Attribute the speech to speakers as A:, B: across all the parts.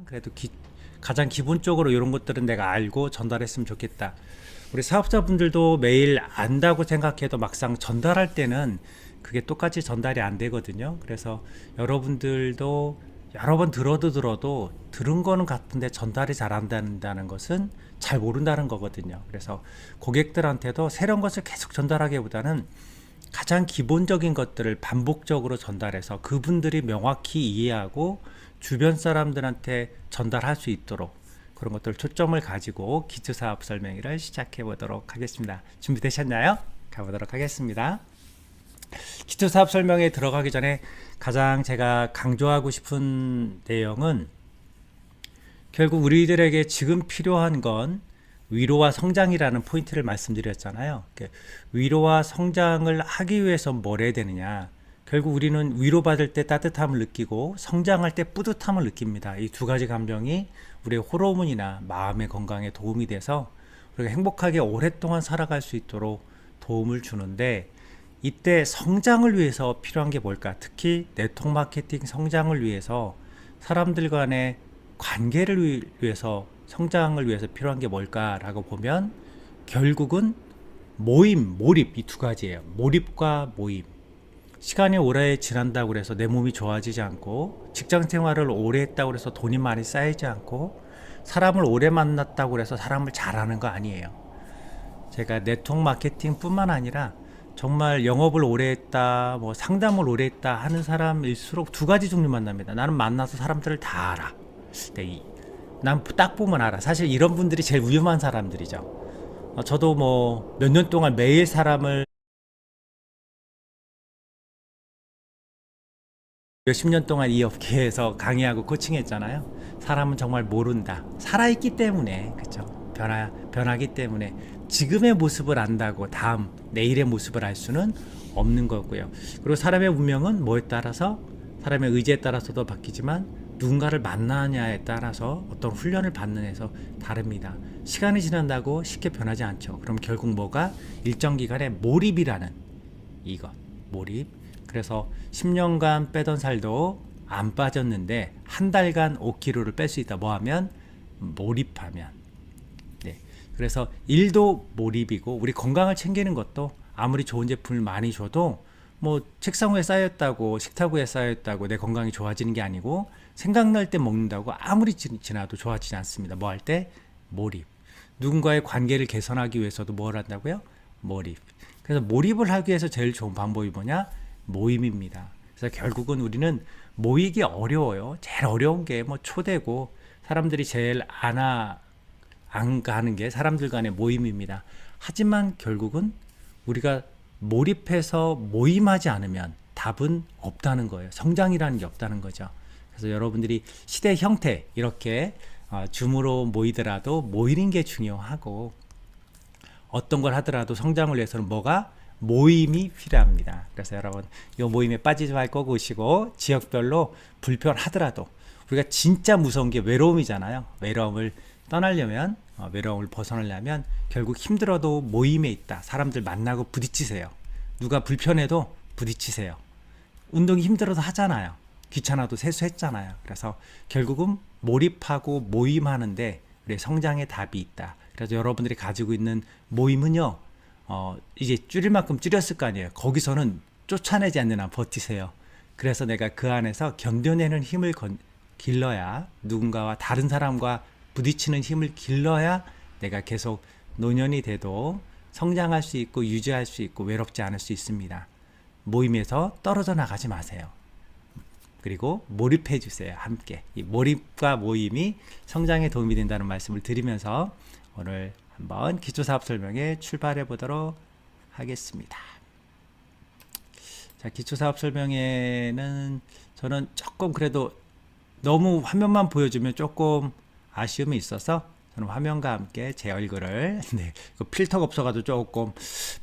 A: 그래도 가장 기본적으로 이런 것들은 내가 알고 전달했으면 좋겠다. 우리 사업자분들도 매일 안다고 생각해도 막상 전달할 때는 그게 똑같이 전달이 안 되거든요. 그래서 여러분들도 여러 번 들어도 들은 거는 같은데 전달이 잘 안 된다는 것은 잘 모른다는 거거든요. 그래서 고객들한테도 새로운 것을 계속 전달하기보다는 가장 기본적인 것들을 반복적으로 전달해서 그분들이 명확히 이해하고 주변 사람들한테 전달할 수 있도록 그런 것들 초점을 가지고 기초사업 설명회를 시작해 보도록 하겠습니다. 준비되셨나요? 가보도록 하겠습니다. 기초사업 설명회에 들어가기 전에 가장 제가 강조하고 싶은 내용은 결국 우리들에게 지금 필요한 건 위로와 성장이라는 포인트를 말씀드렸잖아요. 위로와 성장을 하기 위해서 뭘 해야 되느냐. 결국 우리는 위로받을 때 따뜻함을 느끼고 성장할 때 뿌듯함을 느낍니다. 이 두 가지 감정이 우리의 호르몬이나 마음의 건강에 도움이 돼서 우리가 행복하게 오랫동안 살아갈 수 있도록 도움을 주는데, 이때 성장을 위해서 필요한 게 뭘까? 특히 네트워크 마케팅 성장을 위해서 사람들 간의 관계를 위해서 성장을 위해서 필요한 게 뭘까라고 보면 결국은 모임, 몰입, 이 두 가지예요. 몰입과 모임. 시간이 오래 지난다고 해서 내 몸이 좋아지지 않고, 직장 생활을 오래 했다고 해서 돈이 많이 쌓이지 않고, 사람을 오래 만났다고 해서 사람을 잘하는 거 아니에요. 제가 네트워크 마케팅 뿐만 아니라 정말 영업을 오래 했다, 뭐 상담을 오래 했다 하는 사람일수록 두 가지 종류 만납니다. 나는 만나서 사람들을 다 알아. 난 딱 보면 알아. 사실 이런 분들이 제일 위험한 사람들이죠. 저도 뭐 몇 년 동안 매일 사람을 몇십 년 동안 이 업계에서 강의하고 코칭했잖아요. 사람은 정말 모른다. 살아있기 때문에, 그쵸? 변하기 때문에 지금의 모습을 안다고 다음 내일의 모습을 알 수는 없는 거고요. 그리고 사람의 운명은 뭐에 따라서, 사람의 의지에 따라서도 바뀌지만 누군가를 만나냐에 따라서 어떤 훈련을 받는 에서 다릅니다. 시간이 지난다고 쉽게 변하지 않죠. 그럼 결국 뭐가? 일정 기간의 몰입이라는 이것, 몰입. 그래서 10년간 빼던 살도 안 빠졌는데 한 달간 5kg를 뺄 수 있다. 뭐 하면? 몰입하면. 네. 그래서 일도 몰입이고, 우리 건강을 챙기는 것도 아무리 좋은 제품을 많이 줘도 뭐 책상 위에 쌓였다고, 식탁 위에 쌓였다고 내 건강이 좋아지는 게 아니고, 생각날 때 먹는다고 아무리 지나도 좋아지지 않습니다. 뭐 할 때? 몰입. 누군가의 관계를 개선하기 위해서도 뭘 한다고요? 몰입. 그래서 몰입을 하기 위해서 제일 좋은 방법이 뭐냐? 모임입니다. 그래서 결국은 우리는 모이기 어려워요. 제일 어려운 게 뭐 초대고, 사람들이 제일 안 가는 게 사람들 간의 모임입니다. 하지만 결국은 우리가 몰입해서 모임하지 않으면 답은 없다는 거예요. 성장이라는 게 없다는 거죠. 그래서 여러분들이 시대 형태, 이렇게 줌으로 모이더라도 모이는 게 중요하고, 어떤 걸 하더라도 성장을 위해서는 뭐가? 모임이 필요합니다. 그래서 여러분, 이 모임에 빠지지 말고 오시고, 지역별로 불편하더라도, 우리가 진짜 무서운 게 외로움이잖아요. 외로움을 떠나려면, 외로움을 벗어나려면 결국 힘들어도 모임에 있다. 사람들 만나고 부딪히세요. 누가 불편해도 부딪히세요. 운동이 힘들어도 하잖아요. 귀찮아도 세수했잖아요. 그래서 결국은 몰입하고 모임하는데 우리의 성장의 답이 있다. 그래서 여러분들이 가지고 있는 모임은요, 이제 줄일 만큼 줄였을 거 아니에요. 거기서는 쫓아내지 않는 한 버티세요. 그래서 내가 그 안에서 견뎌내는 힘을 길러야, 누군가와 다른 사람과 부딪히는 힘을 길러야 내가 계속 노년이 돼도 성장할 수 있고 유지할 수 있고 외롭지 않을 수 있습니다. 모임에서 떨어져 나가지 마세요. 그리고 몰입해 주세요. 함께. 이 몰입과 모임이 성장에 도움이 된다는 말씀을 드리면서 오늘 한번 기초사업 설명에 출발해 보도록 하겠습니다. 자, 기초사업 설명회는 저는 조금 그래도 너무 화면만 보여주면 조금 아쉬움이 있어서 저는 화면과 함께 제 얼굴을 필터가 없어가지고 조금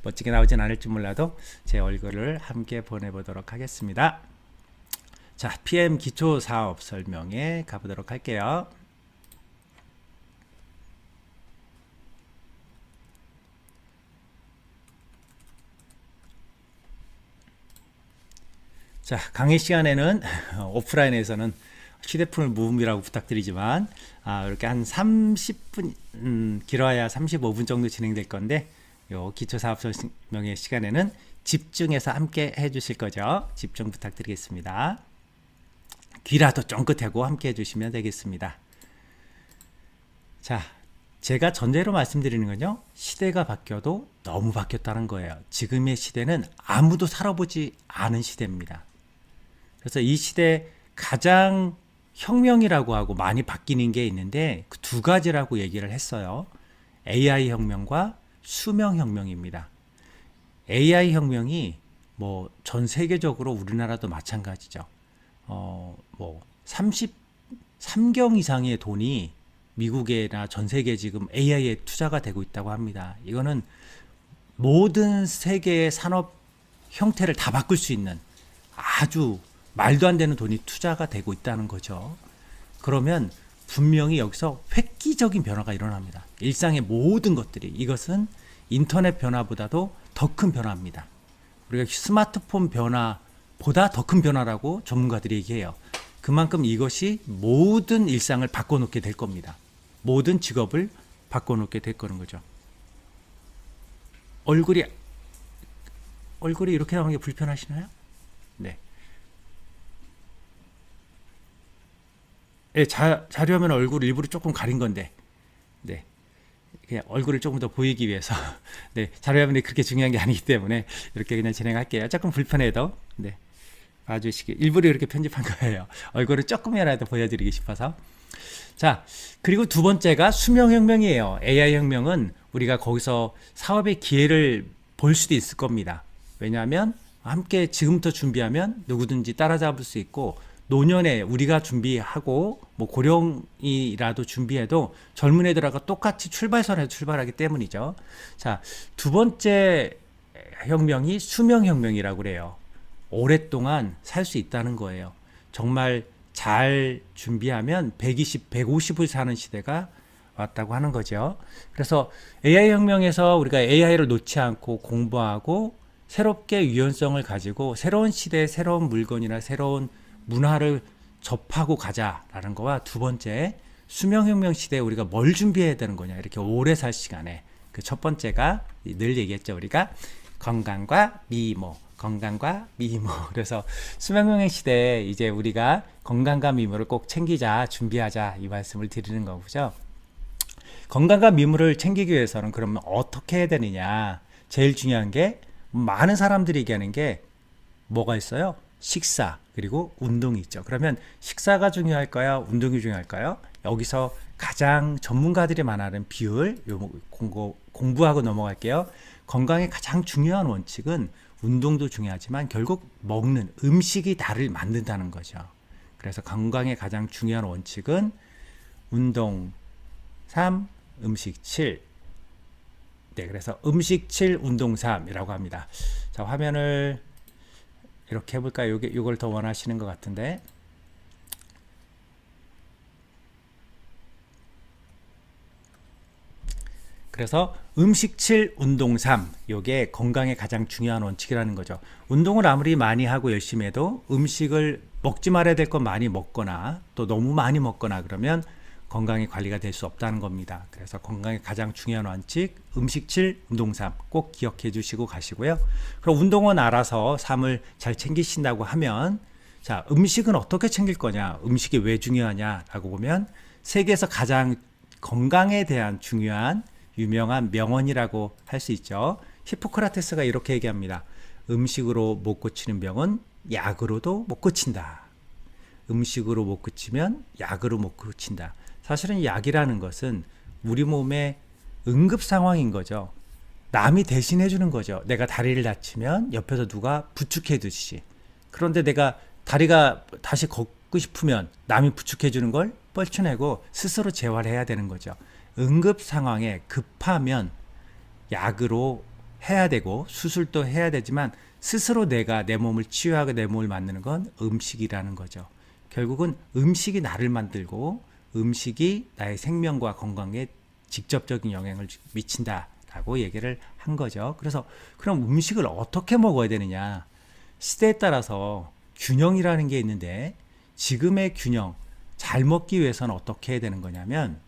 A: 멋지게 나오진 않을지 몰라도 제 얼굴을 함께 보내보도록 하겠습니다. 자, PM 기초사업 설명에 가보도록 할게요. 자, 강의 시간에는 오프라인에서는 휴대폰을 무음이라고 부탁드리지만 이렇게 한 30분 길어야 35분 정도 진행될 건데 요 기초사업 설명의 시간에는 집중해서 함께 해주실 거죠. 집중 부탁드리겠습니다. 귀라도 쫑긋하고 함께 해주시면 되겠습니다. 자, 제가 전제로 말씀드리는 건요, 시대가 바뀌어도 너무 바뀌었다는 거예요. 지금의 시대는 아무도 살아보지 않은 시대입니다. 그래서 이 시대 가장 혁명이라고 하고 많이 바뀌는 게 있는데 그 두 가지라고 얘기를 했어요. AI 혁명과 수명 혁명입니다. AI 혁명이 뭐 전 세계적으로 우리나라도 마찬가지죠. 뭐 33경 이상의 돈이 미국이나 전 세계에 지금 AI에 투자가 되고 있다고 합니다. 이거는 모든 세계의 산업 형태를 다 바꿀 수 있는 아주 말도 안 되는 돈이 투자가 되고 있다는 거죠. 그러면 분명히 여기서 획기적인 변화가 일어납니다. 일상의 모든 것들이. 이것은 인터넷 변화보다도 더 큰 변화입니다. 우리가 스마트폰 변화보다 더 큰 변화라고 전문가들이 얘기해요. 그만큼 이것이 모든 일상을 바꿔놓게 될 겁니다. 모든 직업을 바꿔놓게 될 거는 거죠. 얼굴이 이렇게 나오는 게 불편하시나요? 네. 네, 자료화면 얼굴을 일부러 조금 가린 건데, 네, 그냥 얼굴을 조금 더 보이기 위해서, 네, 자료화면이 그렇게 중요한 게 아니기 때문에 이렇게 그냥 진행할게요. 조금 불편해도, 네, 봐주시기. 일부러 이렇게 편집한 거예요. 얼굴을 조금이라도 보여드리고 싶어서. 자, 그리고 두 번째가 수명혁명이에요. AI혁명은 우리가 거기서 사업의 기회를 볼 수도 있을 겁니다. 왜냐하면 함께 지금부터 준비하면 누구든지 따라잡을 수 있고, 노년에 우리가 준비하고 뭐 고령이라도 준비해도 젊은 애들하고 똑같이 출발선에서 출발하기 때문이죠. 자, 두 번째 혁명이 수명혁명이라고 그래요. 오랫동안 살 수 있다는 거예요. 정말 잘 준비하면 120, 150을 사는 시대가 왔다고 하는 거죠. 그래서 AI 혁명에서 우리가 AI를 놓지 않고 공부하고 새롭게 유연성을 가지고 새로운 시대에 새로운 물건이나 새로운 문화를 접하고 가자라는 거와, 두 번째 수명혁명 시대에 우리가 뭘 준비해야 되는 거냐, 이렇게 오래 살 시간에 그 첫 번째가 늘 얘기했죠. 우리가 건강과 미모. 그래서 수명혁명 시대에 이제 우리가 건강과 미모를 꼭 챙기자, 준비하자, 이 말씀을 드리는 거죠. 건강과 미모를 챙기기 위해서는 그러면 어떻게 해야 되느냐. 제일 중요한 게 많은 사람들이 얘기하는 게 뭐가 있어요? 식사, 그리고 운동이 있죠. 그러면 식사가 중요할까요? 운동이 중요할까요? 여기서 가장 전문가들이 말하는 비율, 공부하고 넘어갈게요. 건강의 가장 중요한 원칙은 운동도 중요하지만 결국 먹는 음식이 나를 만든다는 거죠. 그래서 건강의 가장 중요한 원칙은 운동 3, 음식 7. 네, 그래서 음식 7, 운동 3이라고 합니다. 자, 화면을 이렇게 해볼까요? 이걸 더 원하시는 것 같은데. 그래서 음식 7, 운동 3. 이게 건강의 가장 중요한 원칙이라는 거죠. 운동을 아무리 많이 하고 열심히 해도 음식을 먹지 말아야 될 건 많이 먹거나 또 너무 많이 먹거나 그러면 건강의 관리가 될 수 없다는 겁니다. 그래서 건강의 가장 중요한 원칙, 음식 7, 운동 3 꼭 기억해 주시고 가시고요. 그럼 운동은 알아서 삶을 잘 챙기신다고 하면, 자, 음식은 어떻게 챙길 거냐, 음식이 왜 중요하냐라고 보면 세계에서 가장 건강에 대한 중요한 유명한 명언이라고 할 수 있죠. 히포크라테스가 이렇게 얘기합니다. 음식으로 못 고치는 병은 약으로도 못 고친다. 음식으로 못 고치면 약으로 못 고친다. 사실은 약이라는 것은 우리 몸의 응급 상황인 거죠. 남이 대신해 주는 거죠. 내가 다리를 다치면 옆에서 누가 부축해 주듯이. 그런데 내가 다리가 다시 걷고 싶으면 남이 부축해 주는 걸 뻘쳐내고 스스로 재활해야 되는 거죠. 응급 상황에 급하면 약으로 해야 되고 수술도 해야 되지만 스스로 내가 내 몸을 치유하고 내 몸을 만드는 건 음식이라는 거죠. 결국은 음식이 나를 만들고 음식이 나의 생명과 건강에 직접적인 영향을 미친다라고 얘기를 한 거죠. 그래서 그럼 음식을 어떻게 먹어야 되느냐. 시대에 따라서 균형이라는 게 있는데 지금의 균형, 잘 먹기 위해서는 어떻게 해야 되는 거냐면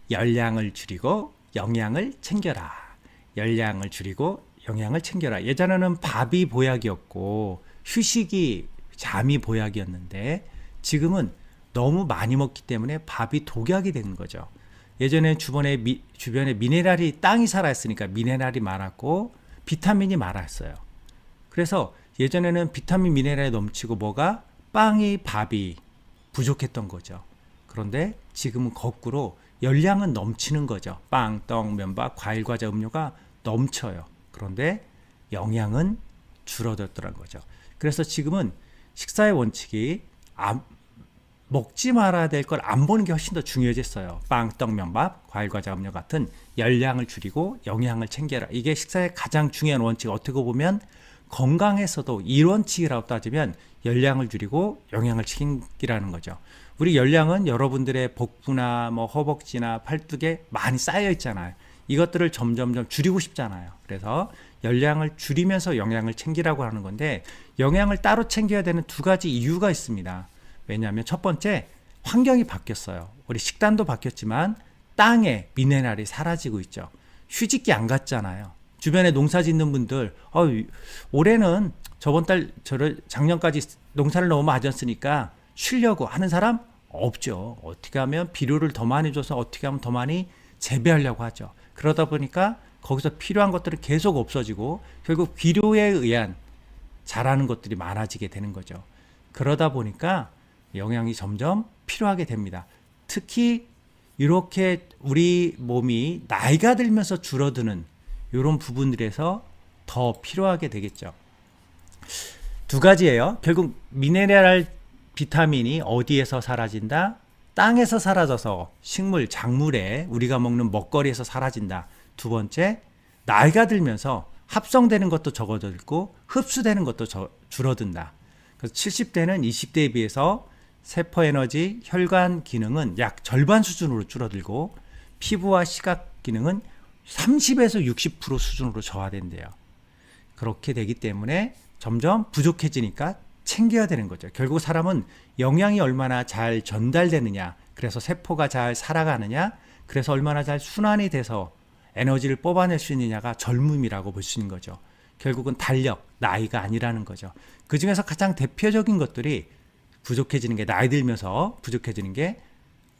A: 열량을 줄이고 영양을 챙겨라. 열량을 줄이고 영양을 챙겨라. 예전에는 밥이 보약이었고 휴식이 잠이 보약이었는데 지금은 너무 많이 먹기 때문에 밥이 독약이 된 거죠. 예전에 주변에 미네랄이 땅이 살아있으니까 미네랄이 많았고 비타민이 많았어요. 그래서 예전에는 비타민 미네랄이 넘치고 뭐가 빵이 밥이 부족했던 거죠. 그런데 지금은 거꾸로 열량은 넘치는 거죠. 빵, 떡, 면밥, 과일, 과자, 음료가 넘쳐요. 그런데 영양은 줄어들었더란 거죠. 그래서 지금은 식사의 원칙이 먹지 말아야 될 걸 안 보는 게 훨씬 더 중요해졌어요. 빵, 떡, 면밥, 과일, 과자, 음료 같은 열량을 줄이고 영양을 챙겨라. 이게 식사의 가장 중요한 원칙. 어떻게 보면 건강에서도 이 원칙이라고 따지면 열량을 줄이고 영양을 챙기라는 거죠. 우리 열량은 여러분들의 복부나 뭐 허벅지나 팔뚝에 많이 쌓여 있잖아요. 이것들을 점점점 줄이고 싶잖아요. 그래서 열량을 줄이면서 영양을 챙기라고 하는 건데 영양을 따로 챙겨야 되는 두 가지 이유가 있습니다. 왜냐하면 첫 번째, 환경이 바뀌었어요. 우리 식단도 바뀌었지만 땅에 미네랄이 사라지고 있죠. 휴직기 안 갔잖아요. 주변에 농사 짓는 분들 올해는 작년까지 농사를 너무 많이 졌으니까 쉬려고 하는 사람 없죠. 어떻게 하면 비료를 더 많이 줘서 어떻게 하면 더 많이 재배하려고 하죠. 그러다 보니까 거기서 필요한 것들은 계속 없어지고 결국 비료에 의한 자라는 것들이 많아지게 되는 거죠. 그러다 보니까 영양이 점점 필요하게 됩니다. 특히 이렇게 우리 몸이 나이가 들면서 줄어드는 이런 부분들에서 더 필요하게 되겠죠. 두 가지예요. 결국 미네랄 비타민이 어디에서 사라진다? 땅에서 사라져서 식물, 작물에 우리가 먹는 먹거리에서 사라진다. 두 번째, 나이가 들면서 합성되는 것도 적어들고 흡수되는 것도 줄어든다. 그래서 70대는 20대에 비해서 세포 에너지, 혈관 기능은 약 절반 수준으로 줄어들고 피부와 시각 기능은 30에서 60% 수준으로 저하된대요. 그렇게 되기 때문에 점점 부족해지니까 챙겨야 되는 거죠. 결국 사람은 영양이 얼마나 잘 전달되느냐, 그래서 세포가 잘 살아가느냐, 그래서 얼마나 잘 순환이 돼서 에너지를 뽑아낼 수 있느냐가 젊음이라고 볼 수 있는 거죠. 결국은 달력, 나이가 아니라는 거죠. 그 중에서 가장 대표적인 것들이 부족해지는 게, 나이 들면서 부족해지는 게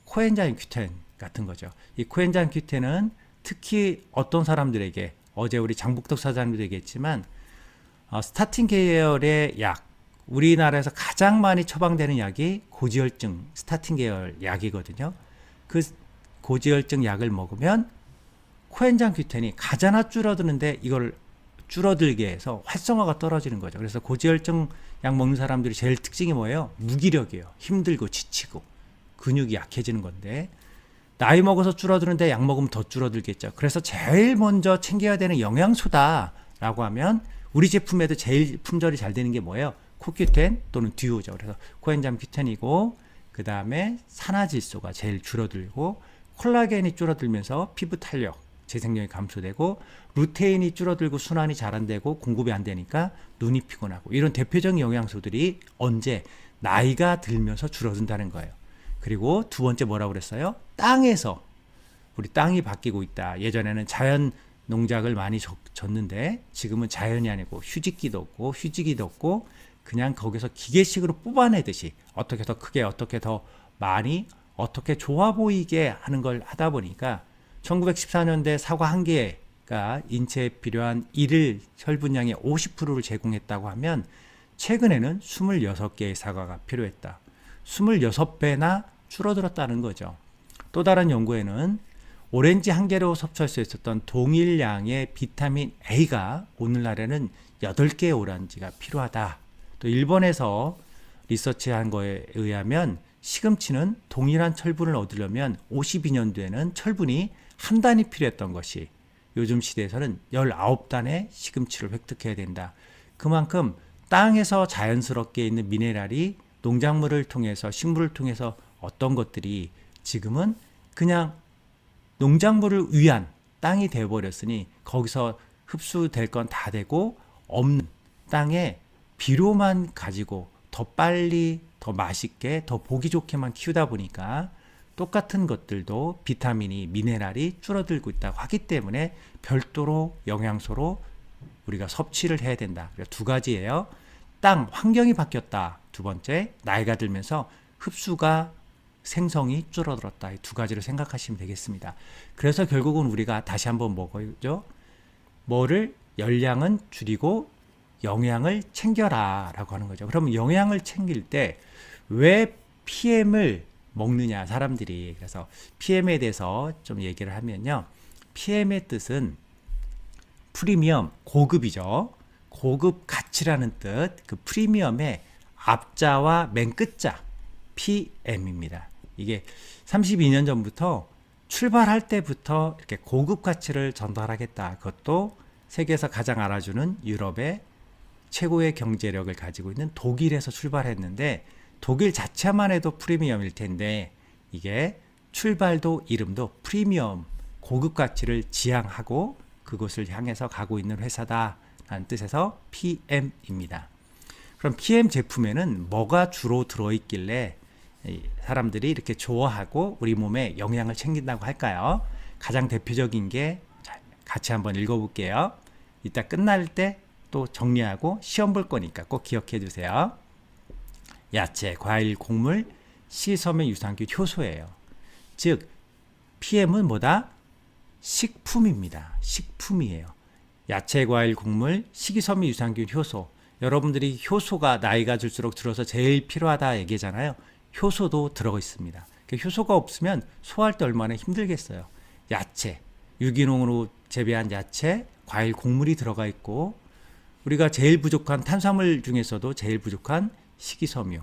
A: 코엔자임 Q10 같은 거죠. 이 코엔자임 Q10은 특히 어떤 사람들에게, 어제 우리 장복덕 사장님도 얘기했지만 스타틴 계열의 약, 우리나라에서 가장 많이 처방되는 약이 고지혈증 스타틴 계열 약이거든요. 그 고지혈증 약을 먹으면 코엔자임 Q10이 가자나 줄어드는데 이걸 줄어들게 해서 활성화가 떨어지는 거죠. 그래서 고지혈증 약 먹는 사람들이 제일 특징이 뭐예요? 무기력이에요. 힘들고 지치고 근육이 약해지는 건데, 나이 먹어서 줄어드는데 약 먹으면 더 줄어들겠죠. 그래서 제일 먼저 챙겨야 되는 영양소다라고 하면 우리 제품에도 제일 품절이 잘 되는 게 뭐예요? 코큐텐 또는 듀오죠. 그래서 코엔자임 Q10이고, 그 다음에 산화질소가 제일 줄어들고, 콜라겐이 줄어들면서 피부 탄력, 재생력이 감소되고, 루테인이 줄어들고 순환이 잘 안 되고 공급이 안 되니까 눈이 피곤하고, 이런 대표적인 영양소들이 언제? 나이가 들면서 줄어든다는 거예요. 그리고 두 번째 뭐라고 그랬어요? 땅에서, 우리 땅이 바뀌고 있다. 예전에는 자연 농작을 많이 졌는데 지금은 자연이 아니고 휴직기도 없고 휴지기도 없고 그냥 거기서 기계식으로 뽑아내듯이 어떻게 더 크게, 어떻게 더 많이, 어떻게 좋아 보이게 하는 걸 하다 보니까 1914년대 사과 한 개가 인체에 필요한 일일 혈분량의 50%를 제공했다고 하면 최근에는 26개의 사과가 필요했다. 26배나 줄어들었다는 거죠. 또 다른 연구에는 오렌지 한 개로 섭취할 수 있었던 동일량의 비타민 A가 오늘날에는 8개의 오렌지가 필요하다. 또 일본에서 리서치한 거에 의하면 시금치는 동일한 철분을 얻으려면 52년도에는 철분이 한 단이 필요했던 것이 요즘 시대에서는 19단의 시금치를 획득해야 된다. 그만큼 땅에서 자연스럽게 있는 미네랄이 농작물을 통해서, 식물을 통해서 어떤 것들이 지금은 그냥 농작물을 위한 땅이 되어버렸으니 거기서 흡수될 건 다 되고 없는 땅에 비료만 가지고 더 빨리, 더 맛있게, 더 보기 좋게만 키우다 보니까 똑같은 것들도 비타민이, 미네랄이 줄어들고 있다고 하기 때문에 별도로 영양소로 우리가 섭취를 해야 된다. 그래서 두 가지예요. 땅, 환경이 바뀌었다. 두 번째, 나이가 들면서 흡수가 생성이 줄어들었다. 이 두 가지를 생각하시면 되겠습니다. 그래서 결국은 우리가 다시 한번 먹어야죠. 뭐를? 열량은 줄이고 영양을 챙겨라 라고 하는 거죠. 그러면 영양을 챙길 때 왜 PM을 먹느냐 사람들이. 그래서 PM에 대해서 좀 얘기를 하면요. PM의 뜻은 프리미엄, 고급이죠. 고급 가치라는 뜻. 그 프리미엄의 앞자와 맨 끝자 PM입니다. 이게 32년 전부터 출발할 때부터 이렇게 고급 가치를 전달하겠다. 그것도 세계에서 가장 알아주는 유럽의 최고의 경제력을 가지고 있는 독일에서 출발했는데 독일 자체만 해도 프리미엄일 텐데 이게 출발도 이름도 프리미엄, 고급 가치를 지향하고 그곳을 향해서 가고 있는 회사다라는 뜻에서 PM입니다. 그럼 PM 제품에는 뭐가 주로 들어있길래 사람들이 이렇게 좋아하고 우리 몸에 영양을 챙긴다고 할까요? 가장 대표적인 게 같이 한번 읽어볼게요. 이따 끝날 때 또 정리하고 시험 볼 거니까 꼭 기억해 주세요. 야채, 과일, 곡물, 식이섬유, 유산균, 효소예요. 즉 PM은 뭐다? 식품입니다. 식품이에요. 야채, 과일, 곡물, 식이섬유, 유산균, 효소. 여러분들이 효소가 나이가 들수록 들어서 제일 필요하다 얘기잖아요. 효소도 들어가 있습니다. 효소가 없으면 소화할 때 얼마나 힘들겠어요. 야채, 유기농으로 재배한 야채, 과일, 곡물이 들어가 있고 우리가 제일 부족한 탄수화물 중에서도 제일 부족한 식이섬유,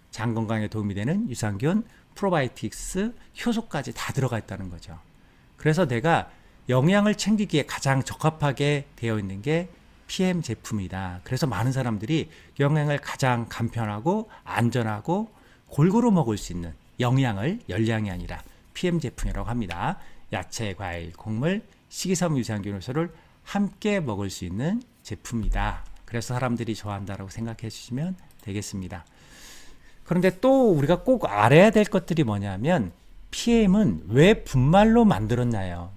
A: 장 건강에 도움이 되는 유산균, 프로바이오틱스, 효소까지 다 들어가 있다는 거죠. 그래서 내가 영양을 챙기기에 가장 적합하게 되어 있는 게 PM 제품이다. 그래서 많은 사람들이 영양을 가장 간편하고 안전하고 골고루 먹을 수 있는 영양을 열량이 아니라 PM 제품이라고 합니다. 야채, 과일, 곡물, 식이섬유, 유산균, 효소를 함께 먹을 수 있는 제품이다. 그래서 사람들이 좋아한다라고 생각해 주시면 되겠습니다. 그런데 또 우리가 꼭 알아야 될 것들이 뭐냐면 PM은 왜 분말로 만들었나요?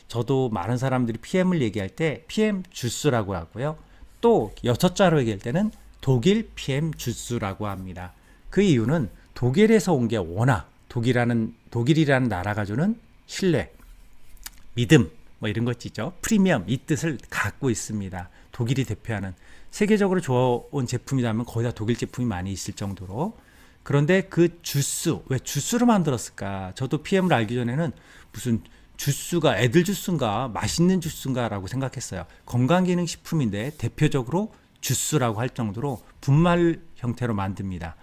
A: 저도 많은 사람들이 PM을 얘기할 때 PM 주스라고 하고요. 또 6자로 얘기할 때는 독일 PM 주스라고 합니다. 그 이유는 독일에서 온 게 워낙 독일이라는 나라가 주는 신뢰, 믿음 뭐 이런 것 있죠. 프리미엄 이 뜻을 갖고 있습니다. 독일이 대표하는 세계적으로 좋아온 제품이라면 거의 다 독일 제품이 많이 있을 정도로. 그런데 그 주스, 왜 주스를 만들었을까? 저도 PM을 알기 전에는 무슨 주스가 애들 주스인가 맛있는 주스인가 라고 생각했어요. 건강기능식품인데 대표적으로 주스라고 할 정도로 분말 형태로 만듭니다.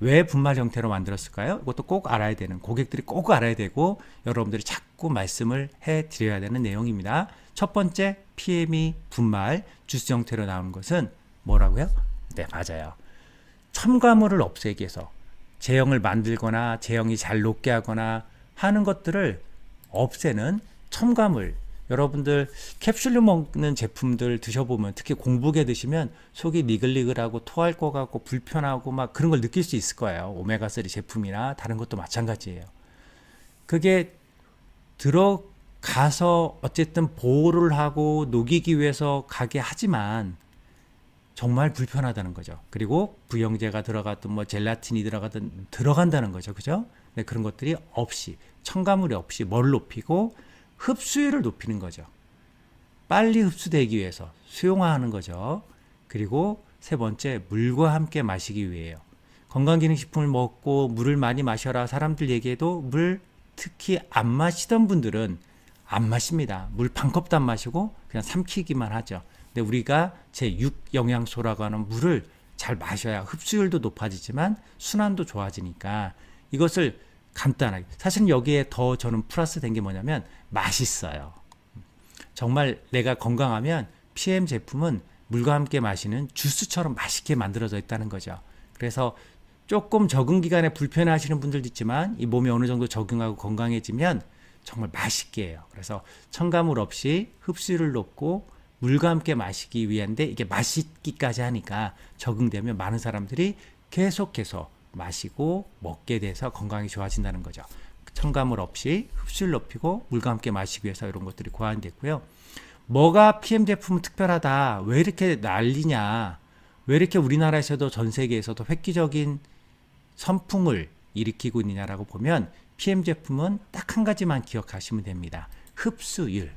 A: 왜 분말 형태로 만들었을까요? 이것도 꼭 알아야 되는, 고객들이 꼭 알아야 되고 여러분들이 자꾸 말씀을 해드려야 되는 내용입니다. 첫 번째, PM이 분말, 주스 형태로 나오는 것은 뭐라고요? 네, 맞아요. 첨가물을 없애기 위해서 제형을 만들거나 제형이 잘 녹게 하거나 하는 것들을 없애는 첨가물. 여러분들 캡슐로 먹는 제품들 드셔보면 특히 공복에 드시면 속이 니글니글하고 토할 것 같고 불편하고 막 그런 걸 느낄 수 있을 거예요. 오메가3 제품이나 다른 것도 마찬가지예요. 그게 들어가서 어쨌든 보호를 하고 녹이기 위해서 가게 하지만 정말 불편하다는 거죠. 그리고 부영제가 들어갔든 뭐 젤라틴이 들어가든 들어간다는 거죠. 그죠? 네, 그런 것들이 없이, 첨가물이 없이 뭘 높이고 흡수율을 높이는 거죠. 빨리 흡수되기 위해서 수용화하는 거죠. 그리고 세 번째, 물과 함께 마시기 위해요. 건강기능식품을 먹고 물을 많이 마셔라 사람들 얘기해도 물 특히 안 마시던 분들은 안 마십니다. 물 반 컵도 안 마시고 그냥 삼키기만 하죠. 근데 우리가 제6영양소라고 하는 물을 잘 마셔야 흡수율도 높아지지만 순환도 좋아지니까 이것을 간단하게, 사실 여기에 더 저는 플러스 된 게 뭐냐면 맛있어요. 정말 내가 건강하면 PM 제품은 물과 함께 마시는 주스처럼 맛있게 만들어져 있다는 거죠. 그래서 조금 적응 기간에 불편해하시는 분들도 있지만 이 몸이 어느 정도 적응하고 건강해지면 정말 맛있게 해요. 그래서 첨가물 없이 흡수율을 높고 물과 함께 마시기 위한데 이게 맛있기까지 하니까 적응되면 많은 사람들이 계속해서 마시고 먹게 돼서 건강이 좋아진다는 거죠. 첨가물 없이 흡수율 높이고 물과 함께 마시기 위해서 이런 것들이 고안됐고요. 뭐가 PM 제품은 특별하다, 왜 이렇게 난리냐, 왜 이렇게 우리나라에서도 전 세계에서도 획기적인 선풍을 일으키고 있느냐라고 보면 PM 제품은 딱 한 가지만 기억하시면 됩니다. 흡수율.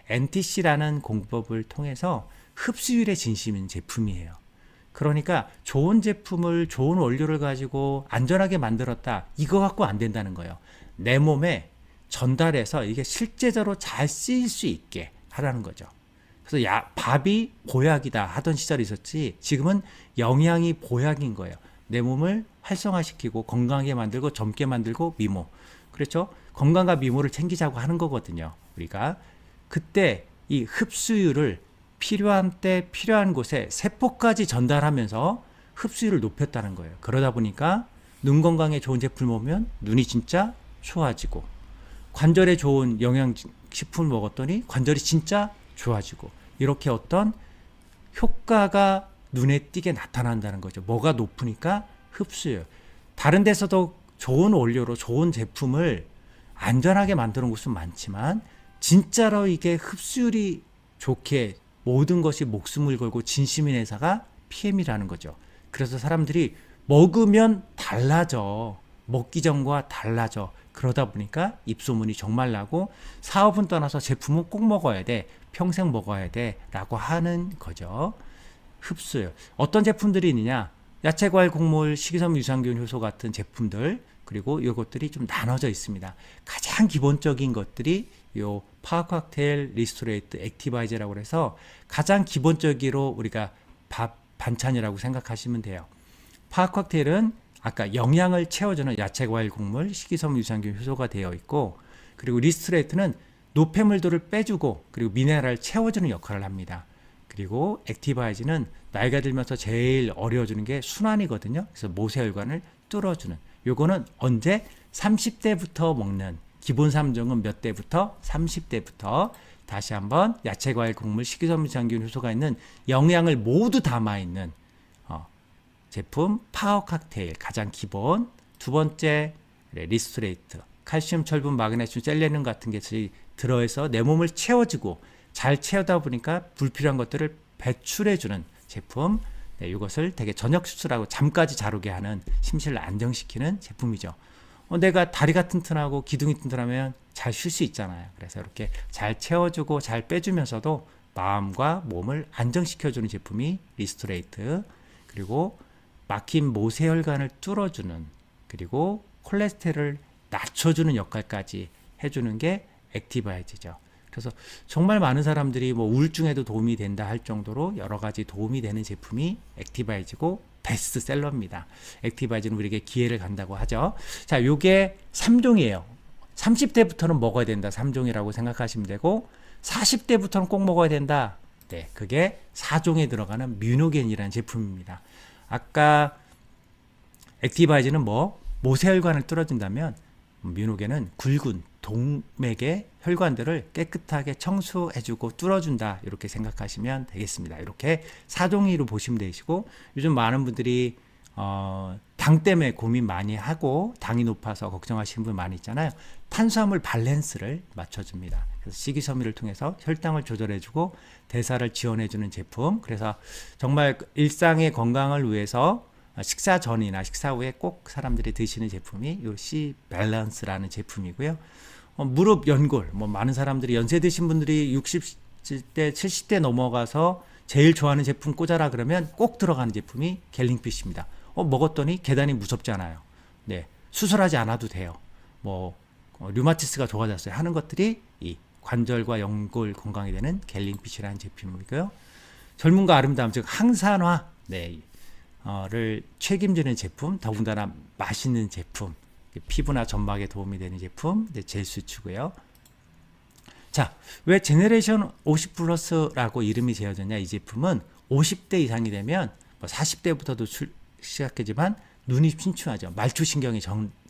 A: NTC라는 공법을 통해서 흡수율에 진심인 제품이에요. 그러니까 좋은 제품을, 좋은 원료를 가지고 안전하게 만들었다, 이거 갖고 안 된다는 거예요. 내 몸에 전달해서 이게 실제적으로 잘 쓰일 수 있게 하라는 거죠. 그래서 밥이 보약이다 하던 시절이 있었지, 지금은 영양이 보약인 거예요. 내 몸을 활성화시키고 건강하게 만들고 젊게 만들고 미모, 그렇죠? 건강과 미모를 챙기자고 하는 거거든요. 우리가 그때 이 흡수율을 필요한 때 필요한 곳에 세포까지 전달하면서 흡수율을 높였다는 거예요. 그러다 보니까 눈 건강에 좋은 제품을 먹으면 눈이 진짜 좋아지고, 관절에 좋은 영양식품을 먹었더니 관절이 진짜 좋아지고, 이렇게 어떤 효과가 눈에 띄게 나타난다는 거죠. 뭐가 높으니까 흡수율. 다른 데서도 좋은 원료로 좋은 제품을 안전하게 만드는 곳은 많지만 진짜로 이게 흡수율이 좋게 모든 것이 목숨을 걸고 진심인 회사가 PM이라는 거죠. 그래서 사람들이 먹으면 달라져. 먹기 전과 달라져. 그러다 보니까 입소문이 정말 나고, 사업은 떠나서 제품은 꼭 먹어야 돼, 평생 먹어야 돼 라고 하는 거죠. 흡수율. 어떤 제품들이 있느냐, 야채, 과일, 곡물, 식이섬유, 유산균 효소 같은 제품들, 그리고 이것들이 좀 나눠져 있습니다. 가장 기본적인 것들이 요 파워 칵테일, 리스토레이트, 액티바이저라고 해서 가장 기본적으로 우리가 밥 반찬이라고 생각하시면 돼요. 파워 칵테일은 아까 영양을 채워주는 야채, 과일, 곡물, 식이섬유, 유산균 효소가 되어 있고, 그리고 리스토레이트는 노폐물들을 빼주고 그리고 미네랄을 채워주는 역할을 합니다. 그리고 액티바이즈는 나이가 들면서 제일 어려워지는 게 순환이거든요. 그래서 모세혈관을 뚫어주는, 요거는 언제? 30대부터 먹는, 기본 3종은 몇 대부터? 30대부터. 다시 한번 야채, 과일, 곡물, 식이섬유, 유산균 효소가 있는 영양을 모두 담아있는 제품 파워 칵테일, 가장 기본. 두 번째 리스토레이트, 칼슘, 철분, 마그네슘, 셀레늄 같은 것이 들어있어 내 몸을 채워주고, 잘 채우다 보니까 불필요한 것들을 배출해주는 제품. 네, 이것을 되게 저녁 수술하고 잠까지 자르게 하는, 심신을 안정시키는 제품이죠. 내가 다리가 튼튼하고 기둥이 튼튼하면 잘 쉴 수 있잖아요. 그래서 이렇게 잘 채워주고 잘 빼주면서도 마음과 몸을 안정시켜주는 제품이 리스토레이트. 그리고 막힌 모세혈관을 뚫어주는, 그리고 콜레스테롤을 낮춰주는 역할까지 해주는 게 액티바이즈죠. 그래서 정말 많은 사람들이 뭐 우울증에도 도움이 된다 할 정도로 여러 가지 도움이 되는 제품이 액티바이즈고 베스트셀러입니다. 액티바이즈는 우리에게 기회를 간다고 하죠. 자, 요게 3종이에요. 30대부터는 먹어야 된다, 3종이라고 생각하시면 되고, 40대부터는 꼭 먹어야 된다. 네, 그게 4종에 들어가는 뮤노겐이라는 제품입니다. 아까 액티바이즈는 모세혈관을 뚫어준다면, 뮤노겐은 굵은 동맥의 혈관들을 깨끗하게 청소해주고 뚫어준다, 이렇게 생각하시면 되겠습니다. 이렇게 4종이로 보시면 되시고, 요즘 많은 분들이 당 때문에 고민 많이 하고 당이 높아서 걱정하시는 분 많이 있잖아요. 탄수화물 밸런스를 맞춰줍니다. 그래서 식이섬유를 통해서 혈당을 조절해주고 대사를 지원해주는 제품. 그래서 정말 일상의 건강을 위해서 식사 전이나 식사 후에 꼭 사람들이 드시는 제품이 요 C 밸런스라는 제품이고요. 무릎, 연골, 많은 사람들이 연세 드신 분들이 60대, 70대 넘어가서 제일 좋아하는 제품 꽂아라 그러면 꼭 들어가는 제품이 갤링피쉬입니다. 먹었더니 계단이 무섭잖아요. 네, 수술하지 않아도 돼요. 류마티스가 좋아졌어요 하는 것들이 이 관절과 연골 건강이 되는 갤링피쉬라는 제품이고요. 젊음과 아름다움, 즉 항산화, 를 책임지는 제품, 더군다나 맛있는 제품, 피부나 점막에 도움이 되는 제품, 젤수추고요. 자, 왜 제네레이션 50 플러스라고 이름이 지어졌냐? 이 제품은 50대 이상이 되면 40대부터도 시작하지만 눈이 침침하죠. 말초신경이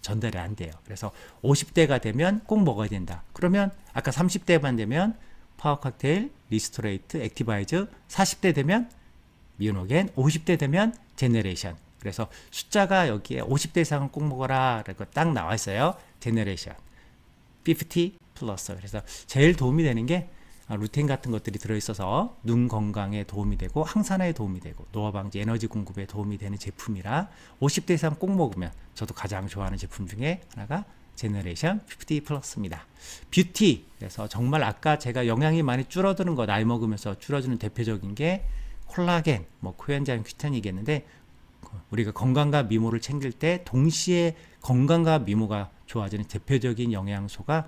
A: 전달이 안 돼요. 그래서 50대가 되면 꼭 먹어야 된다. 그러면 아까 30대만 되면 파워 칵테일, 리스토레이트, 액티바이즈, 40대 되면 뮤노겐, 50대 되면 제네레이션. 그래서 숫자가 여기에 50대 이상은 꼭 먹어라 라고 딱 나와 있어요. 제너레이션 50 플러스. 그래서 제일 도움이 되는 게 루테인 같은 것들이 들어있어서 눈 건강에 도움이 되고 항산화에 도움이 되고 노화 방지, 에너지 공급에 도움이 되는 제품이라 50대 이상 꼭 먹으면 저도 가장 좋아하는 제품 중에 하나가 제너레이션 50 플러스입니다. 뷰티, 그래서 정말 아까 제가 영양이 많이 줄어드는 거, 나이 먹으면서 줄어드는 대표적인 게 콜라겐, 뭐 코엔자임 큐텐이겠는데, 우리가 건강과 미모를 챙길 때 동시에 건강과 미모가 좋아지는 대표적인 영양소가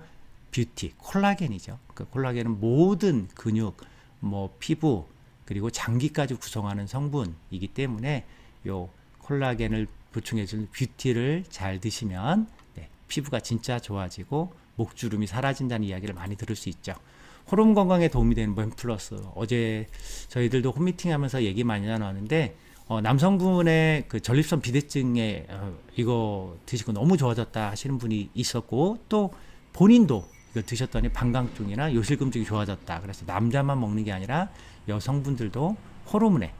A: 뷰티, 콜라겐이죠. 그 콜라겐은 모든 근육, 뭐 피부, 그리고 장기까지 구성하는 성분이기 때문에 요 콜라겐을 보충해주는 뷰티를 잘 드시면 피부가 진짜 좋아지고 목주름이 사라진다는 이야기를 많이 들을 수 있죠. 호르몬 건강에 도움이 되는 멤플러스. 어제 저희들도 홈미팅 하면서 얘기 많이 나눴는데, 남성분의 그 전립선 비대증에 이거 드시고 너무 좋아졌다 하시는 분이 있었고, 또 본인도 이거 드셨더니 방광증이나 요실금증이 좋아졌다. 그래서 남자만 먹는 게 아니라 여성분들도 호르몬에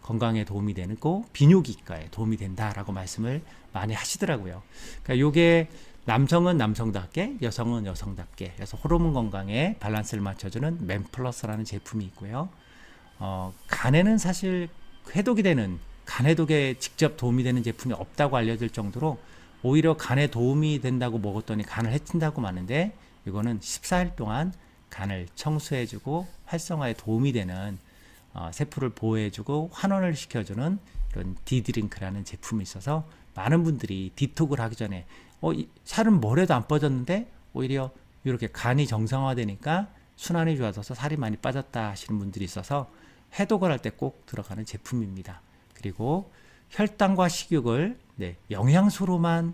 A: 건강에 도움이 되는 거, 비뇨기과에 도움이 된다라고 말씀을 많이 하시더라고요. 그러니까 요게 남성은 남성답게, 여성은 여성답게, 그래서 호르몬 건강에 밸런스를 맞춰주는 맨플러스라는 제품이 있고요. 간에는 사실 해독이 되는, 간 해독에 직접 도움이 되는 제품이 없다고 알려질 정도로 오히려 간에 도움이 된다고 먹었더니 간을 해친다고 마는데, 이거는 14일 동안 간을 청소해주고 활성화에 도움이 되는 세포를 보호해주고 환원을 시켜주는 이런 디드링크라는 제품이 있어서 많은 분들이 디톡을 하기 전에 살은 뭐래도 안 빠졌는데 오히려 이렇게 간이 정상화되니까 순환이 좋아져서 살이 많이 빠졌다 하시는 분들이 있어서 해독을 할 때 꼭 들어가는 제품입니다. 그리고 혈당과 식욕을 영양소로만,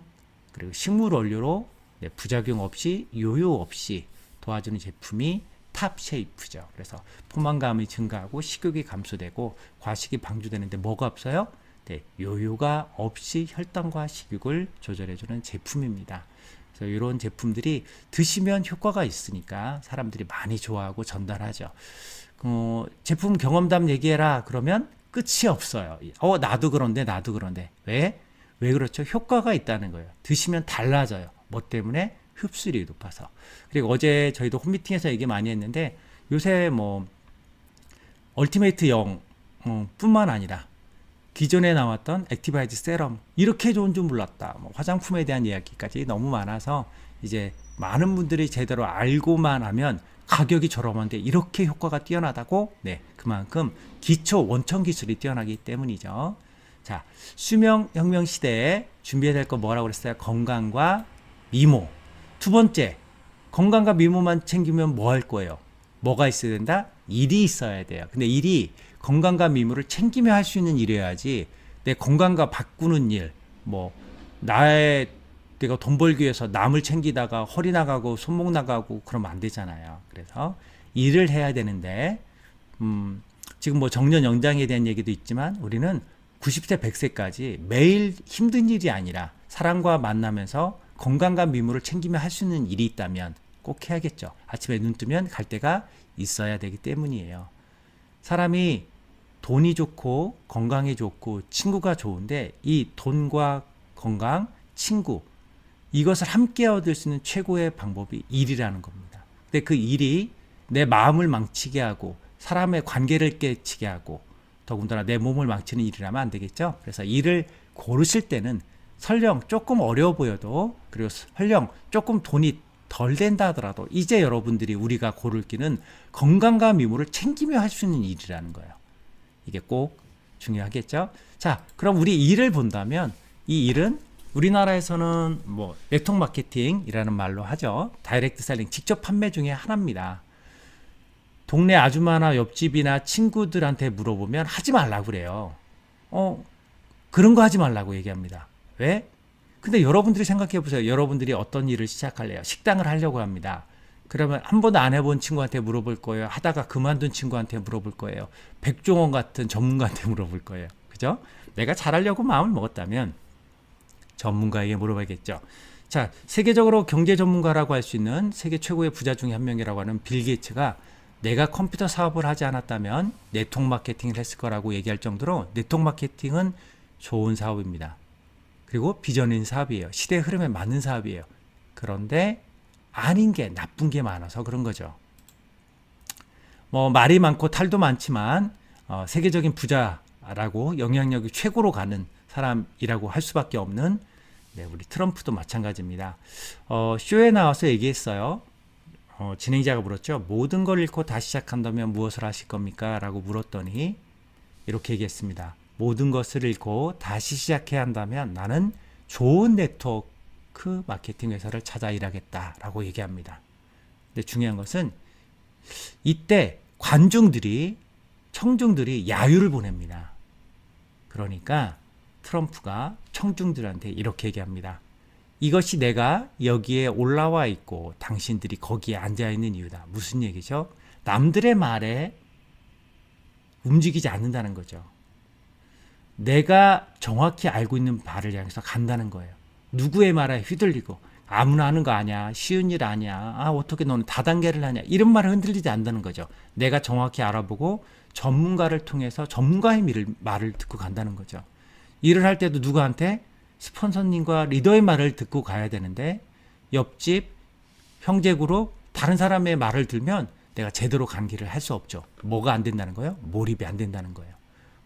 A: 그리고 식물 원료로 부작용 없이, 요요 없이 도와주는 제품이 탑쉐이프죠. 그래서 포만감이 증가하고 식욕이 감소되고 과식이 방조되는데 뭐가 없어요? 요요가 없이 혈당과 식욕을 조절해주는 제품입니다. 그래서 이런 제품들이 드시면 효과가 있으니까 사람들이 많이 좋아하고 전달하죠. 제품 경험담 얘기해라 그러면 끝이 없어요. 나도 그런데 나도 그런데. 왜 그렇죠? 효과가 있다는 거예요. 드시면 달라져요. 뭐 때문에? 흡수율이 높아서. 그리고 어제 저희도 홈미팅에서 얘기 많이 했는데, 요새 뭐 얼티메이트 0 뿐만 아니라 기존에 나왔던 액티바이즈 세럼 이렇게 좋은 줄 몰랐다, 뭐 화장품에 대한 이야기까지 너무 많아서 이제 많은 분들이 제대로 알고만 하면 가격이 저렴한데 이렇게 효과가 뛰어나다고, 그만큼 기초 원천 기술이 뛰어나기 때문이죠. 자, 수명 혁명 시대에 준비해야 될 거 뭐라고 그랬어요? 건강과 미모. 두 번째, 건강과 미모만 챙기면 뭐 할 거예요? 뭐가 있어야 된다? 일이 있어야 돼요. 근데 일이 건강과 미모를 챙기며 할 수 있는 일이어야지, 내 건강과 바꾸는 일, 뭐 내가 돈 벌기 위해서 남을 챙기다가 허리 나가고 손목 나가고 그러면 안 되잖아요. 그래서 일을 해야 되는데, 지금 뭐 정년 연장에 대한 얘기도 있지만 우리는 90세 100세까지 매일 힘든 일이 아니라 사람과 만나면서 건강과 미모를 챙기며 할 수 있는 일이 있다면 꼭 해야겠죠. 아침에 눈 뜨면 갈 데가 있어야 되기 때문이에요. 사람이 돈이 좋고 건강이 좋고 친구가 좋은데, 이 돈과 건강, 친구, 이것을 함께 얻을 수 있는 최고의 방법이 일이라는 겁니다. 근데 그 일이 내 마음을 망치게 하고 사람의 관계를 깨치게 하고 더군다나 내 몸을 망치는 일이라면 안 되겠죠. 그래서 일을 고르실 때는 설령 조금 어려워 보여도, 그리고 설령 조금 돈이 덜 된다 하더라도, 이제 여러분들이 우리가 고를 길은 건강과 미모를 챙기며 할 수 있는 일이라는 거예요. 이게 꼭 중요하겠죠. 자, 그럼 우리 일을 본다면, 이 일은 우리나라에서는 뭐 네트워크 마케팅이라는 말로 하죠. 다이렉트 셀링, 직접 판매 중에 하나입니다. 동네 아줌마나 옆집이나 친구들한테 물어보면 하지 말라고 그래요. 그런 거 하지 말라고 얘기합니다. 왜? 근데 여러분들이 생각해 보세요. 여러분들이 어떤 일을 시작할래요? 식당을 하려고 합니다. 그러면 한 번도 안 해본 친구한테 물어볼 거예요. 하다가 그만둔 친구한테 물어볼 거예요. 백종원 같은 전문가한테 물어볼 거예요. 그죠? 내가 잘하려고 마음을 먹었다면 전문가에게 물어봐야겠죠. 자, 세계적으로 경제 전문가라고 할 수 있는 세계 최고의 부자 중에 한 명이라고 하는 빌 게이츠가 내가 컴퓨터 사업을 하지 않았다면 네트워크 마케팅을 했을 거라고 얘기할 정도로, 네트워크 마케팅은 좋은 사업입니다. 그리고 비전 있는 사업이에요. 시대 흐름에 맞는 사업이에요. 그런데 아닌 게, 나쁜 게 많아서 그런 거죠. 뭐 말이 많고 탈도 많지만 세계적인 부자라고 영향력이 최고로 가는 사람이라고 할 수밖에 없는, 네, 우리 트럼프도 마찬가지입니다. 쇼에 나와서 얘기했어요. 진행자가 물었죠. 모든 걸 잃고 다시 시작한다면 무엇을 하실 겁니까? 라고 물었더니 이렇게 얘기했습니다. 모든 것을 잃고 다시 시작해야 한다면 나는 좋은 네트워크 마케팅 회사를 찾아 일하겠다 라고 얘기합니다. 근데 중요한 것은 이때 관중들이, 청중들이 야유를 보냅니다. 그러니까 트럼프가 청중들한테 이렇게 얘기합니다. 이것이 내가 여기에 올라와 있고 당신들이 거기에 앉아 있는 이유다. 무슨 얘기죠? 남들의 말에 움직이지 않는다는 거죠. 내가 정확히 알고 있는 바를 향해서 간다는 거예요. 누구의 말에 휘둘리고 아무나 하는 거 아니야, 쉬운 일 아니야, 어떻게 너는 다단계를 하냐, 이런 말을 흔들리지 않는다는 거죠. 내가 정확히 알아보고 전문가를 통해서 전문가의 말을 듣고 간다는 거죠. 일을 할 때도 누구한테? 스폰서님과 리더의 말을 듣고 가야 되는데 옆집, 형제그룹, 다른 사람의 말을 들면 내가 제대로 간 길을 할 수 없죠. 뭐가 안 된다는 거예요? 몰입이 안 된다는 거예요.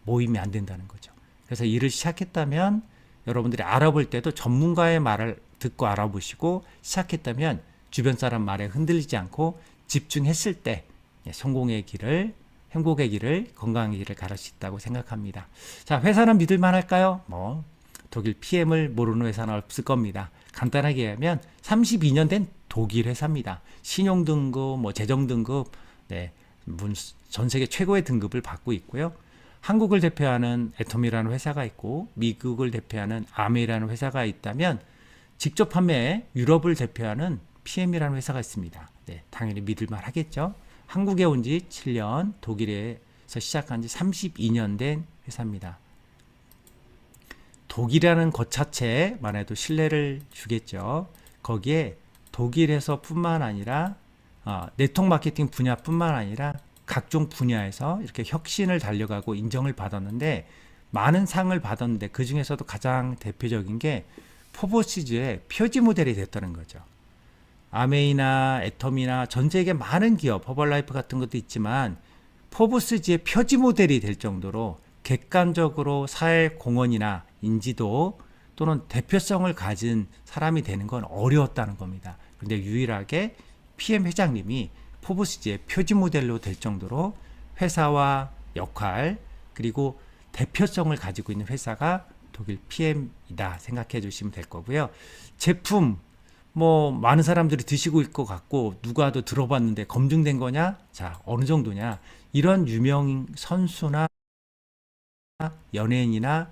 A: 모임이 안 된다는 거죠. 그래서 일을 시작했다면 여러분들이 알아볼 때도 전문가의 말을 듣고 알아보시고 시작했다면 주변 사람 말에 흔들리지 않고 집중했을 때 성공의 길을, 행복의 길을, 건강의 길을 가를 수 있다고 생각합니다. 자, 회사는 믿을 만할까요? 독일 PM을 모르는 회사는 없을 겁니다. 간단하게 얘기하면 32년 된 독일 회사입니다. 신용등급, 재정등급, 네, 전 세계 최고의 등급을 받고 있고요. 한국을 대표하는 애텀이라는 회사가 있고 미국을 대표하는 아메이라는 회사가 있다면 직접 판매 유럽을 대표하는 PM이라는 회사가 있습니다. 네, 당연히 믿을만 하겠죠. 한국에 온 지 7년, 독일에서 시작한 지 32년 된 회사입니다. 독일이라는 것 자체만 해도 신뢰를 주겠죠. 거기에 독일에서 뿐만 아니라 네트워크 마케팅 분야뿐만 아니라 각종 분야에서 이렇게 혁신을 달려가고 인정을 받았는데 많은 상을 받았는데 그 중에서도 가장 대표적인 게 포브스지의 표지 모델이 됐다는 거죠. 아메이나 애텀이나 전 세계 많은 기업, 허벌라이프 같은 것도 있지만 포브스지의 표지 모델이 될 정도로 객관적으로 사회 공헌이나 인지도 또는 대표성을 가진 사람이 되는 건 어려웠다는 겁니다. 그런데 유일하게 PM 회장님이 포브스지의 표지 모델로 될 정도로 회사와 역할 그리고 대표성을 가지고 있는 회사가 독일 PM이다 생각해 주시면 될 거고요. 제품 많은 사람들이 드시고 있을 것 같고 누가도 들어봤는데 검증된 거냐? 자, 어느 정도냐? 이런 유명 선수나 연예인이나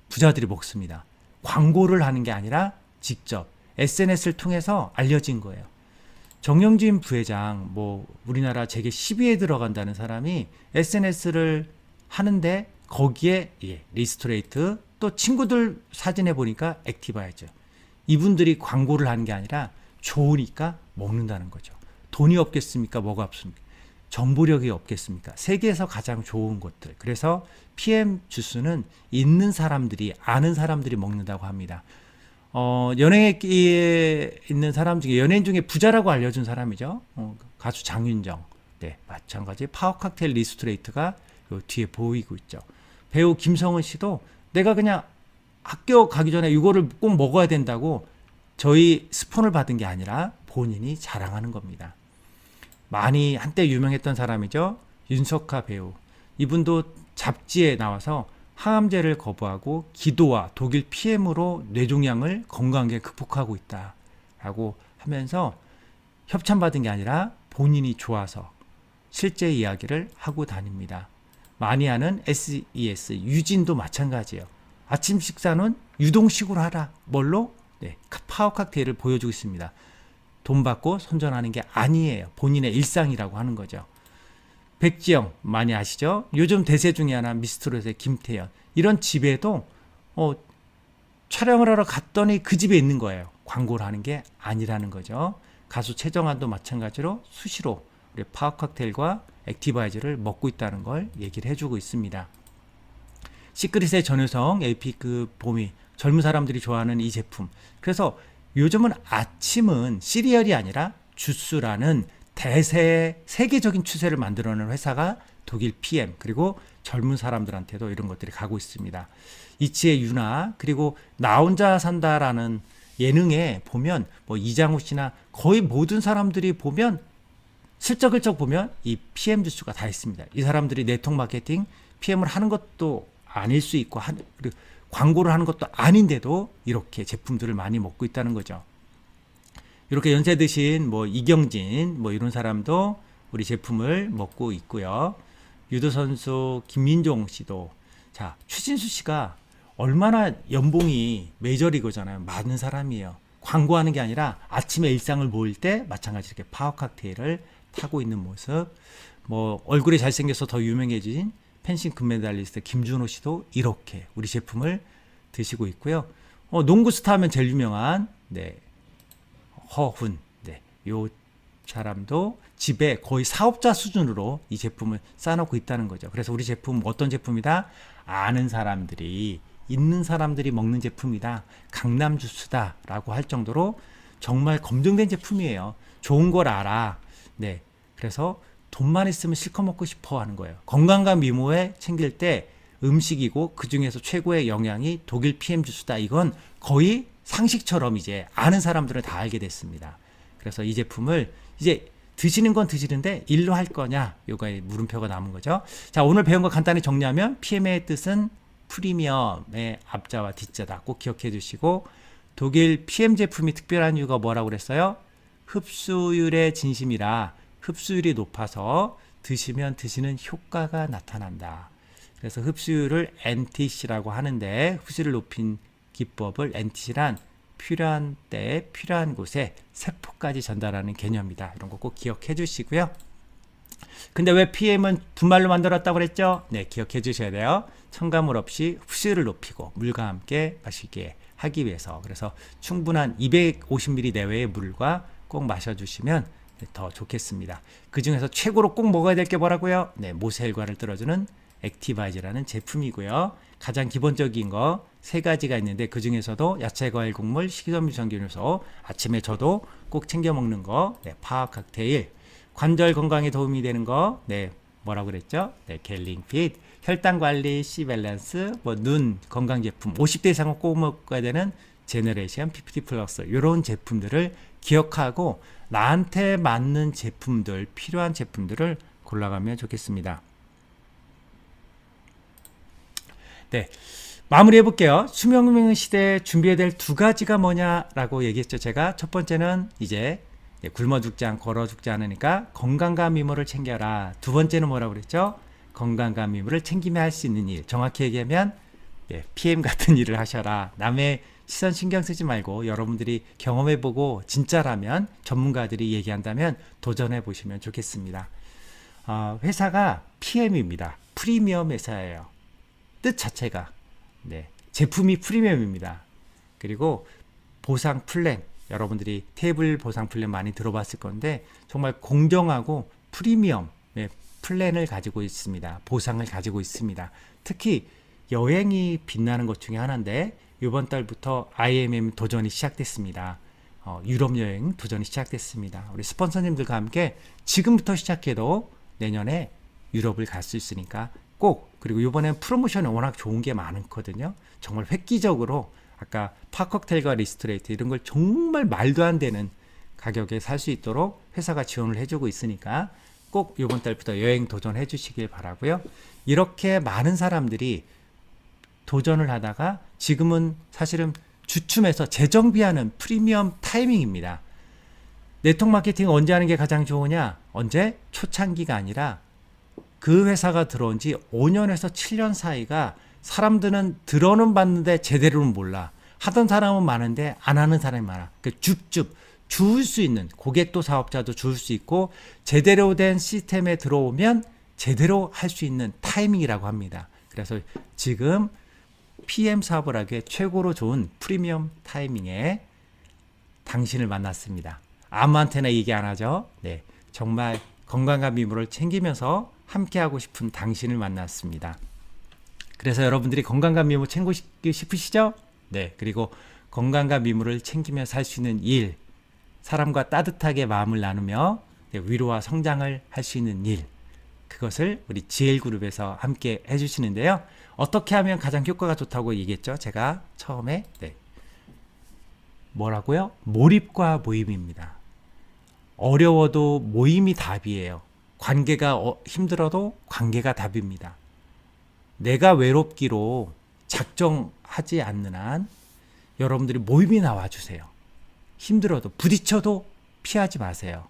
A: 부자들이 먹습니다. 광고를 하는 게 아니라 직접 SNS를 통해서 알려진 거예요. 정영진 부회장, 우리나라 재계 10위에 들어간다는 사람이 SNS를 하는데 거기에 리스토레이트 또 친구들 사진에 보니까 액티바이저. 이분들이 광고를 하는 게 아니라 좋으니까 먹는다는 거죠. 돈이 없겠습니까? 뭐가 없습니까? 정보력이 없겠습니까? 세계에서 가장 좋은 것들. 그래서 PM 주스는 있는 사람들이, 아는 사람들이 먹는다고 합니다. 연예계에 있는 사람 중에, 연예인 중에 부자라고 알려준 사람이죠. 가수 장윤정. 네, 마찬가지 파워 칵테일 리스토레이트가 요 뒤에 보이고 있죠. 배우 김성은 씨도 내가 그냥 학교 가기 전에 이거를 꼭 먹어야 된다고 저희 스폰을 받은 게 아니라 본인이 자랑하는 겁니다. 많이 한때 유명했던 사람이죠. 윤석하 배우. 이분도 잡지에 나와서 항암제를 거부하고 기도와 독일 PM으로 뇌종양을 건강하게 극복하고 있다라고 하면서 협찬받은 게 아니라 본인이 좋아서 실제 이야기를 하고 다닙니다. 많이 하는 SES 유진도 마찬가지예요. 아침 식사는 유동식으로 하라. 뭘로? 네, 파워 칵테일을 보여주고 있습니다. 돈 받고 선전하는 게 아니에요. 본인의 일상이라고 하는 거죠. 백지영 많이 아시죠? 요즘 대세 중에 하나 미스트롯의 김태현. 이런 집에도 촬영을 하러 갔더니 그 집에 있는 거예요. 광고를 하는 게 아니라는 거죠. 가수 최정환도 마찬가지로 수시로 우리 파워 칵테일과 액티바이저를 먹고 있다는 걸 얘기를 해주고 있습니다. 시크릿의 전효성 에이피크 봄이 젊은 사람들이 좋아하는 이 제품. 그래서 요즘은 아침은 시리얼이 아니라 주스라는 대세 세계적인 추세를 만들어내는 회사가 독일 PM 그리고 젊은 사람들한테도 이런 것들이 가고 있습니다. 이치의 유나 그리고 나 혼자 산다라는 예능에 보면 뭐 이장우 씨나 거의 모든 사람들이 보면 슬쩍슬쩍 보면 이 PM 주스가 다 있습니다. 이 사람들이 네트워크 마케팅 PM을 하는 것도 아닐 수 있고 그리고 광고를 하는 것도 아닌데도 이렇게 제품들을 많이 먹고 있다는 거죠. 이렇게 연세 드신 뭐 이경진 뭐 이런 사람도 우리 제품을 먹고 있고요. 유도 선수 김민종 씨도 자 추신수 씨가 얼마나 연봉이 메이저리거잖아요. 많은 사람이에요. 광고하는 게 아니라 아침에 일상을 모을 때 마찬가지 이렇게 파워 칵테일을 타고 있는 모습. 뭐 얼굴이 잘생겨서 더 유명해진 펜싱 금메달리스트 김준호 씨도 이렇게 우리 제품을 드시고 있고요. 농구 스타하면 제일 유명한 허훈 요 사람도 집에 거의 사업자 수준으로 이 제품을 쌓아놓고 있다는 거죠. 그래서 우리 제품 어떤 제품이다? 아는 사람들이 있는 사람들이 먹는 제품이다. 강남 주스다 라고 할 정도로 정말 검증된 제품이에요. 좋은 걸 알아. 그래서 돈만 있으면 실컷 먹고 싶어 하는 거예요. 건강과 미모에 챙길 때 음식이고 그 중에서 최고의 영양이 독일 PM 주스다. 이건 거의 상식처럼 이제 아는 사람들은 다 알게 됐습니다. 그래서 이 제품을 이제 드시는 건 드시는데 일로 할 거냐? 요거에 물음표가 남은 거죠. 자, 오늘 배운 거 간단히 정리하면 PM의 뜻은 프리미엄의 앞자와 뒷자다. 꼭 기억해 주시고 독일 PM 제품이 특별한 이유가 뭐라고 그랬어요? 흡수율의 진심이라 흡수율이 높아서 드시면 드시는 효과가 나타난다. 그래서 흡수율을 NTC라고 하는데 흡수율을 높인 기법을 NTC란 필요한 때에 필요한 곳에 세포까지 전달하는 개념이다. 이런 거 꼭 기억해 주시고요. 근데 왜 PM은 분말로 만들었다고 그랬죠? 기억해 주셔야 돼요. 첨가물 없이 흡수율을 높이고 물과 함께 마시게 하기 위해서. 그래서 충분한 250ml 내외의 물과 꼭 마셔주시면 더 좋겠습니다. 그 중에서 최고로 꼭 먹어야 될 게 뭐라고요? 모세 혈관을 뚫어주는 액티바이즈라는 제품이고요. 가장 기본적인 거 3가지가 있는데 그 중에서도 야채, 과일, 곡물, 식이섬유, 전기효소 아침에 저도 꼭 챙겨 먹는 거 파워 칵테일 관절 건강에 도움이 되는 거 뭐라고 그랬죠? 갤링핏 혈당 관리, C 밸런스 눈 건강 제품 50대 이상은 꼭 먹어야 되는 제너레이션 50 플러스 이런 제품들을 기억하고 나한테 맞는 제품들 필요한 제품들을 골라가면 좋겠습니다. 마무리해 볼게요. 수명명 시대에 준비해야 될 2가지가 뭐냐라고 얘기했죠. 제가 첫 번째는 이제 굶어 죽지 않고 걸어 죽지 않으니까 건강과 미모를 챙겨라. 두 번째는 뭐라고 그랬죠? 건강과 미모를 챙기며 할 수 있는 일. 정확히 얘기하면 PM 같은 일을 하셔라. 남의 시선 신경 쓰지 말고 여러분들이 경험해보고 진짜라면 전문가들이 얘기한다면 도전해 보시면 좋겠습니다. 회사가 PM입니다. 프리미엄 회사예요. 뜻 자체가 제품이 프리미엄입니다. 그리고 보상 플랜 여러분들이 테이블 보상 플랜 많이 들어봤을 건데 정말 공정하고 프리미엄 플랜을 가지고 있습니다. 보상을 가지고 있습니다. 특히 여행이 빛나는 것 중에 하나인데 이번 달부터 IMM 도전이 시작됐습니다. 유럽 여행 도전이 시작됐습니다. 우리 스폰서님들과 함께 지금부터 시작해도 내년에 유럽을 갈 수 있으니까 꼭 그리고 이번엔 프로모션이 워낙 좋은 게 많거든요. 정말 획기적으로 아까 파커텔과 리스트레이트 이런 걸 정말 말도 안 되는 가격에 살 수 있도록 회사가 지원을 해주고 있으니까 꼭 이번 달부터 여행 도전해 주시길 바라고요. 이렇게 많은 사람들이 도전을 하다가 지금은 사실은 주춤해서 재정비하는 프리미엄 타이밍입니다. 네트워크 마케팅 언제 하는 게 가장 좋으냐? 언제? 초창기가 아니라 그 회사가 들어온 지 5년에서 7년 사이가 사람들은 들어는 봤는데 제대로는 몰라. 하던 사람은 많은데 안 하는 사람이 많아. 줍줍 주울 수 있는 고객도 사업자도 주울 수 있고 제대로 된 시스템에 들어오면 제대로 할 수 있는 타이밍이라고 합니다. 그래서 지금 PM 사업을 하기에 최고로 좋은 프리미엄 타이밍에 당신을 만났습니다. 아무한테나 얘기 안 하죠. 정말 건강과 미모를 챙기면서 함께하고 싶은 당신을 만났습니다. 그래서 여러분들이 건강과 미모 챙기고 싶으시죠? 네. 그리고 건강과 미모를 챙기며 살 수 있는 일, 사람과 따뜻하게 마음을 나누며 위로와 성장을 할 수 있는 일, 그것을 우리 GL그룹에서 함께 해주시는데요. 어떻게 하면 가장 효과가 좋다고 얘기했죠? 제가 처음에. 네. 뭐라고요? 몰입과 모임입니다. 어려워도 모임이 답이에요. 관계가 힘들어도 관계가 답입니다. 내가 외롭기로 작정하지 않는 한 여러분들이 모임이 나와주세요. 힘들어도 부딪혀도 피하지 마세요.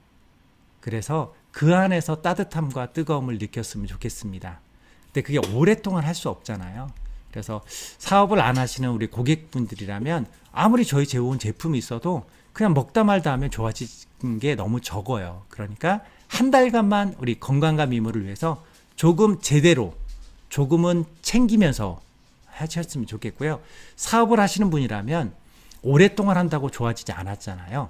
A: 그래서 그 안에서 따뜻함과 뜨거움을 느꼈으면 좋겠습니다. 근데 그게 오랫동안 할 수 없잖아요. 그래서 사업을 안 하시는 우리 고객분들이라면 아무리 저희 좋은 제품이 있어도 그냥 먹다 말다 하면 좋아지는 게 너무 적어요. 그러니까 한 달간만 우리 건강과 미모를 위해서 조금 제대로, 조금은 챙기면서 하셨으면 좋겠고요. 사업을 하시는 분이라면 오랫동안 한다고 좋아지지 않았잖아요.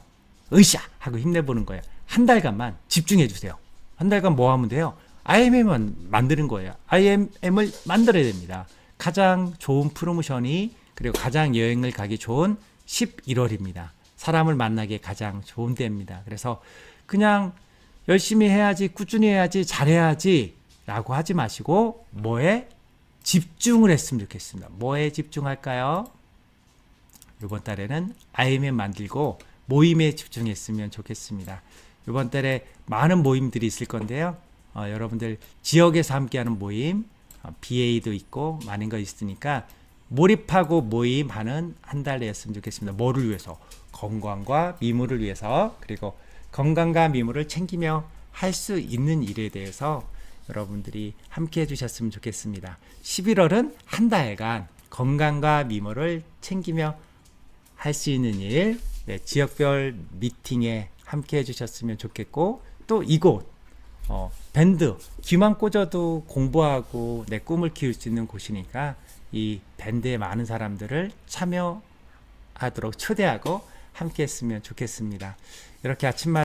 A: 으쌰! 하고 힘내보는 거예요. 한 달간만 집중해 주세요. 한 달간 뭐 하면 돼요? IMM을 만드는 거예요. IMM을 만들어야 됩니다. 가장 좋은 프로모션이, 그리고 가장 여행을 가기 좋은 11월입니다. 사람을 만나기에 가장 좋은 때입니다. 그래서 그냥 열심히 해야지, 꾸준히 해야지, 잘해야지 라고 하지 마시고 뭐에 집중을 했으면 좋겠습니다. 뭐에 집중할까요? 이번 달에는 IMM 만들고 모임에 집중했으면 좋겠습니다. 이번 달에 많은 모임들이 있을 건데요. 여러분들 지역에서 함께하는 모임, BA도 있고 많은 거 있으니까 몰입하고 모임하는 한 달이었으면 좋겠습니다. 뭐를 위해서? 건강과 미모를 위해서, 그리고 건강과 미모를 챙기며 할 수 있는 일에 대해서 여러분들이 함께 해주셨으면 좋겠습니다. 11월은 한 달간 건강과 미모를 챙기며 할 수 있는 일, 네, 지역별 미팅에 함께 해주셨으면 좋겠고, 또 이곳 밴드, 귀만 꽂아도 공부하고 내 꿈을 키울 수 있는 곳이니까 이 밴드에 많은 사람들을 참여하도록 초대하고 함께 했으면 좋겠습니다. 이렇게 아침마다